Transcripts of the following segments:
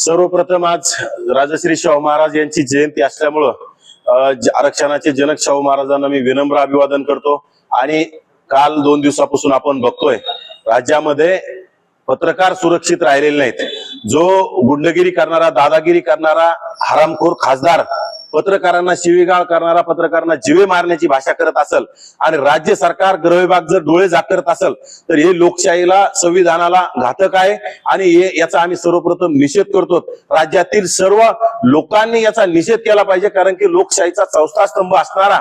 सर्वप्रथम आज राजश्री शाहू महाराज यांची जयंती असल्यामुळं आरक्षणाचे जनक शाहू महाराजांना मी विनम्र अभिवादन करतो। आणि काल 2 दिवसापासून आपण बघतोय राज्यामध्ये पत्रकार सुरक्षित राहिलेले नाहीत। जो गुंडगिरी करणारा, दादागिरी करणारा हरामखोर खासदार पत्रकारांना शिवीगाळ करणारा, पत्रकारांना जीवे मारण्याची भाषा करत असेल आणि राज्य सरकार गृह विभाग जर डोळे झाकत असेल तर हे लोकशाहीला, संविधानाला घातक आहे। आणि याचा आम्ही सर्वप्रथम निषेध करतो। राज्यातील सर्व लोकांनी याचा निषेध केला पाहिजे, कारण की लोकशाहीचा चौथा स्तंभ असणारा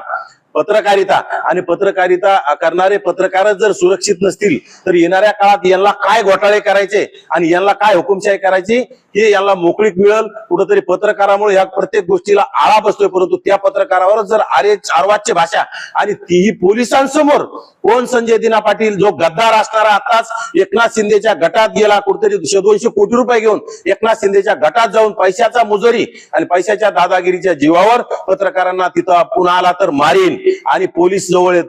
पत्रकारिता आणि पत्रकारिता करणारे पत्रकारच जर सुरक्षित नसतील तर येणाऱ्या काळात यांना काय घोटाळे करायचे आणि यांना काय हुकुमशाही करायची हे यांना मोकळीक मिळेल। कुठेतरी पत्रकारामुळे या प्रत्येक गोष्टीला आळा बसतोय, परंतु त्या पत्रकारावरच जर अर्वाच्य भाषा आणि तीही पोलिसांसमोर, कोण संजय दिना पाटील जो गद्दार असणारा आताच एकनाथ शिंदेच्या गटात गेला, कुठेतरी 200 कोटी रुपये घेऊन एकनाथ शिंदेच्या गटात जाऊन पैशाचा मुजोरी आणि पैशाच्या दादागिरीच्या जीवावर पत्रकारांना तिथं पुन्हा आला तर मारीन आणि पोलीस जवळ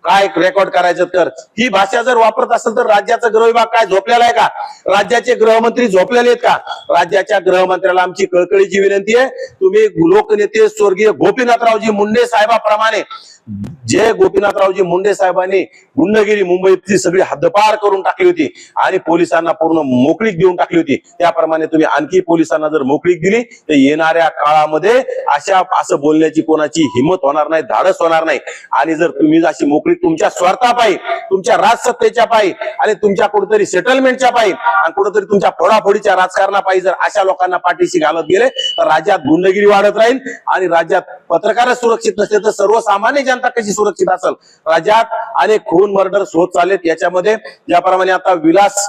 काय रेकॉर्ड करायचं तर ही भाषा जर वापरत असेल तर राज्याचा गृह विभाग काय झोपलेला आहे का? राज्याचे गृहमंत्री झोपलेले आहेत का? राज्याच्या गृहमंत्र्याला आमची कळकळीची विनंती आहे, तुम्ही लोकनेते स्वर्गीय गोपीनाथरावजी मुंडे साहेबांप्रमाणे, जे गोपीनाथरावजी मुंडे साहेबांनी गुंडगिरी मुंबईतली सगळी हद्दपार करून टाकली होती आणि पोलिसांना पूर्ण मोकळीक देऊन टाकली होती, त्याप्रमाणे तुम्ही आणखी पोलिसांना जर मोकळीक दिली तर येणाऱ्या काळामध्ये असं बोलण्याची कोणाची हिंमत होणार नाही, धाडस होणार नाही। आणि जर तुम्ही अशी मोकळीक तुमच्या स्वार्थापायी, तुमच्या राजसत्तेच्या पायी आणि तुमच्या कुठेतरी सेटलमेंटच्या पायी आणि कुठेतरी तुमच्या फोडाफोडीच्या राजकारणापायी जर अशा लोकांना पाठीशी घालत गेले तर राज्यात गुंडगिरी वाढत राहील आणि राज्यात पत्रकारच सुरक्षित नसले तर सर्वसामान्य जनता कशी सुरक्षित असेल? राज्यात अनेक खून मर्डर्स होत चाललेत। याच्यामध्ये ज्याप्रमाणे आता विलास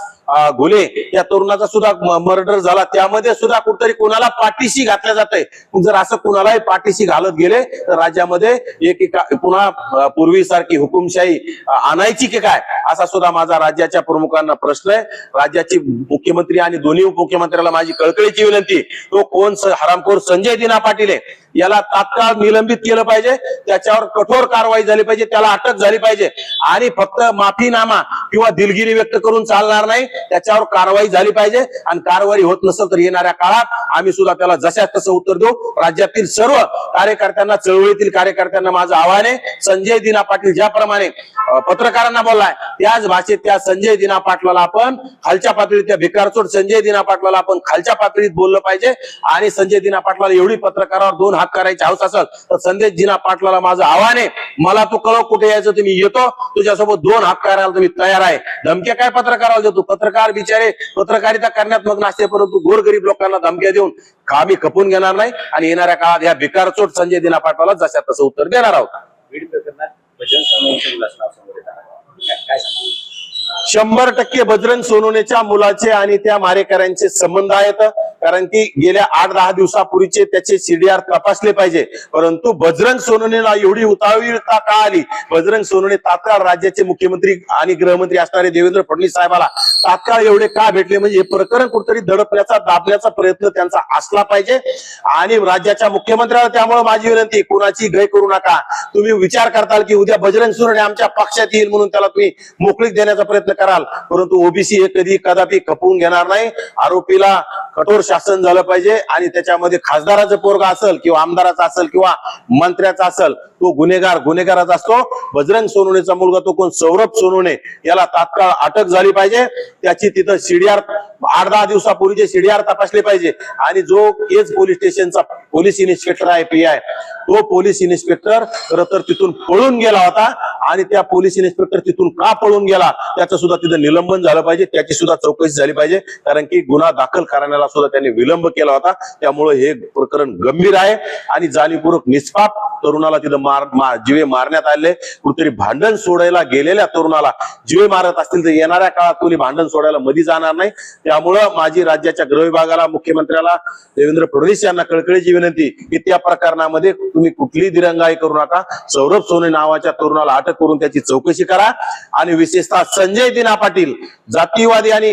घोले या तरुणाचा सुद्धा मर्डर झाला, त्यामध्ये सुद्धा कुठतरी कोणाला पाठीशी घातल्या जात आहे। जर असं कुणालाही पाठीशी घालत गेले तर राज्यामध्ये पुन्हा पूर्वीसारखी हुकुमशाही आणायची की काय, असा सुद्धा माझा राज्याच्या प्रमुखांना प्रश्न आहे। राज्याचे मुख्यमंत्री आणि दोन्ही उपमुख्यमंत्र्याला माझी कळकळीची विनंती, तो कोण हरामखोर संजय दिना पाटील आहे याला तात्काळ निलंबित केलं पाहिजे, त्याच्यावर कठोर कारवाई झाली पाहिजे, त्याला अटक झाली पाहिजे। आणि फक्त माफीनामा किंवा दिलगिरी व्यक्त करून चालणार नाही, त्याच्यावर कारवाई झाली पाहिजे। आणि कारवाई होत नसेल तर येणाऱ्या काळात आम्ही सुद्धा त्याला जशाच तसं उत्तर देऊ। राज्यातील सर्व कार्यकर्त्यांना, चळवळीतील कार्यकर्त्यांना माझं आव्हान आहे, संजय दिना पाटील ज्याप्रमाणे पत्रकारांना बोललाय त्याच भाषेत त्या संजय दिना पाटलाला आपण खालच्या पातळीत, त्या भिकारचोट संजय दिना पाटलाला आपण खालच्या पातळीत बोललं पाहिजे। आणि संजय दिना पाटलाला एवढी पत्रकारावर 2 हात करायची हौस असेल तर संजय दिना पाटलाला माझं आव्हान आहे, मला तू कळव कुठे यायचं, तुम्ही येतो, तुझ्यासोबत 2 हात करायला तुम्ही तयार आहे। धमक्या काय पत्रकाराला देतो? पत्रकार बिचारे पत्रकारिता करण्यात मग्न असते, परंतु गोरगरीब लोकांना धमक्या देऊन आम्ही खपून घेणार नाही आणि येणाऱ्या काळात या भिकारचोट संजय दिना पाटलाला जशा तसं उत्तर देणार आहोत। बीड प्रकरणात बजरंग सोनवणेच्या मुलाचं नाव समोर येत आहे, काय सांगा? 100% बजरंग सोनवणेच्या मुलाचे आणि त्या मारेकऱ्यांचे संबंध आहेत, कारण की गेल्या 8-10 दिवसापूर्वीचे त्याचे सीडीआर तपासले पाहिजे। परंतु बजरंग सोनवणेला एवढी उतावीळता का आली? बजरंग सोनवणे तात्काळ राज्याचे मुख्यमंत्री आणि गृहमंत्री असणारे देवेंद्र फडणवीस साहेबाला तात्काळ एवढे का भेटले? म्हणजे हे प्रकरण कुठेतरी दडपण्याचा, दाबण्याचा प्रयत्न त्यांचा असला पाहिजे। आणि राज्याच्या मुख्यमंत्र्याला त्यामुळे माझी विनंती, कुणाची गय करू नका। तुम्ही विचार करताल की उद्या बजरंग सोनवणे आमच्या पक्षात येईल म्हणून त्याला तुम्ही मोकळीक देण्याचा प्रयत्न कराल, परंतु ओबीसी हे कधी कदापि खपवून घेणार नाही। आरोपीला कठोर शासन झालं पाहिजे आणि त्याच्यामध्ये खासदाराचं पोरगा असेल किंवा आमदाराचा असेल किंवा मंत्र्याचा असेल, तो गुन्हेगारच असतो। बजरंग सोनवणेचा मुलगा तो कोण सौरभ सोनवणे याला तात्काळ अटक झाली पाहिजे। त्याची तिथं सीडीआर 8-10 दिवसापूर्वीचे सीडीआर तपासले पाहिजे। आणि जो केज पोलीस स्टेशनचा पोलीस इन्स्पेक्टर आहे, पीआय, तो पोलीस इन्स्पेक्टर खरं तर तिथून पळून गेला होता आणि त्या पोलीस इन्स्पेक्टर तिथून का पळून गेला त्याचं सुद्धा तिथं निलंबन झालं पाहिजे, त्याची सुद्धा चौकशी झाली पाहिजे, कारण की गुन्हा दाखल करण्याला सुद्धा त्यांनी विलंब केला होता। त्यामुळे हे प्रकरण गंभीर आहे आणि जाणीवपूर्वक निष्पाप तरुणाला तिथं जीवे मारण्यात आले। कुठेतरी भांडण सोडायला गेलेल्या तरुणाला जीवे मारत असतील तर येणाऱ्या काळात कोणी भांडण सोडायला मध्ये जाणार नाही। त्यामुळं माझी राज्याच्या गृह विभागाला, मुख्यमंत्र्याला, देवेंद्र फडणवीस यांना कळकळीची विनंती की त्या प्रकरणामध्ये तुम्ही कुठलीही दिरंगाई करू नका। सौरभ सोनवणे नावाच्या तरुणाला अटक करून त्याची चौकशी करा आणि विशेषतः संजय दिना पाटील जातीवादी आणि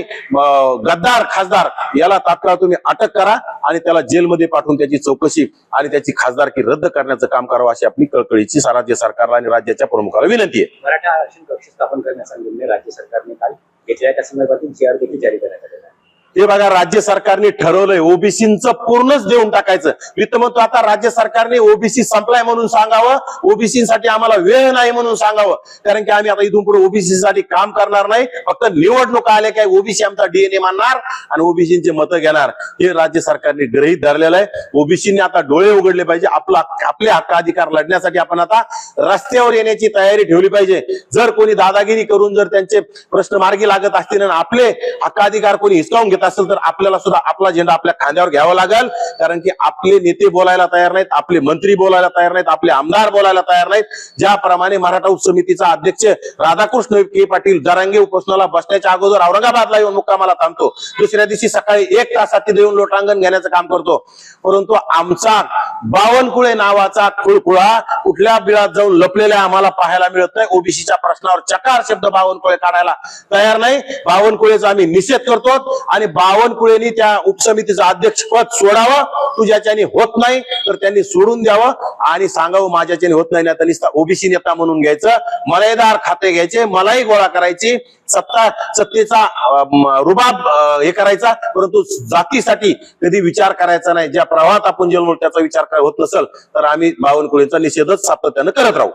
गद्दार खासदार याला तात्काळ तुम्ही अटक करा आणि त्याला जेलमध्ये पाठवून त्याची चौकशी आणि त्याची खासदारकी रद्द करण्याचं काम करावं अशी आपली कळकळीची राज्य सरकारला आणि राज्याच्या प्रमुखाला विनंती आहे। मराठा आरक्षण कक्ष स्थापन करण्याचा निर्णय राज्य सरकारने काल घेतला, त्या संदर्भातील जी आर देखील जारी करण्यात आलेला आहे। हे बघा, राज्य सरकारने ठरवलंय ओबीसीचं पूर्णच देऊन टाकायचं. मी तर म्हणतो आता राज्य सरकारने ओबीसी संपलाय म्हणून सांगावं, ओबीसी साठी आम्हाला वेळ नाही म्हणून सांगावं. कारण की आम्ही आता इथून पुढे ओबीसी साठी काम करणार नाही. फक्त निवडणुका आल्या काय ओबीसी आमचा डीएनए मानणार आणि ओबीसीचे मतं घेणार. हे राज्य सरकारने गृहीत धरलेलं आहे. ओबीसीने आता डोळे उघडले पाहिजे. आपले हक्क अधिकार लढण्यासाठी आपण आता रस्त्यावर येण्याची तयारी ठेवली पाहिजे. जर कोणी दादागिरी करून जर त्यांचे प्रश्न मार्गी लागत असतील आणि आपले हक्क अधिकार कोणी हिसकावून घेत असेल तर आपल्याला सुद्धा आपला झेंडा आपल्या खांद्यावर घ्यावा लागेल. कारण की आपले नेते बोलायला तयार नाहीत, आपले मंत्री बोलायला तयार नाहीत, आपले आमदार बोलायला तयार नाहीत. ज्याप्रमाणे मराठा उपसमितीचा अध्यक्ष राधाकृष्ण के पाटील जरांगे उपोषणाला बसण्याच्या अगोदर औरंगाबादला येऊन मुक्कामाला थांबतो, दुसऱ्या दिवशी सकाळी 1 तासात तिथे येऊन लोटांगण घेण्याचं काम करतो. परंतु आमचा बावनकुळे नावाचा खुळखुळा कुठल्या बिळात जाऊन लपलेला आम्हाला पाहायला मिळत नाही. ओबीसीच्या प्रश्नावर चकार शब्द बावनकुळे काढायला तयार नाही. बावनकुळेचा आम्ही निषेध करतो आणि बावनकुळेनी त्या उपसमितीचं अध्यक्षपद सोडावं. तुझ्याच्याने होत नाही तर त्यांनी सोडून द्यावं आणि सांगावं माझ्याच्याने होत नाही. तर नुसता ओबीसी नेता म्हणून घ्यायचं, मलाईदार खाते घ्यायचे, मलाई गोळा करायची, सत्तेचा रुबाब हे करायचा, परंतु जातीसाठी कधी विचार करायचा नाही. ज्या प्रवाहात आपण जन्मलो त्याचा विचार होत नसेल तर आम्ही बावनकुळेचा निषेधच सातत्यानं करत राहू.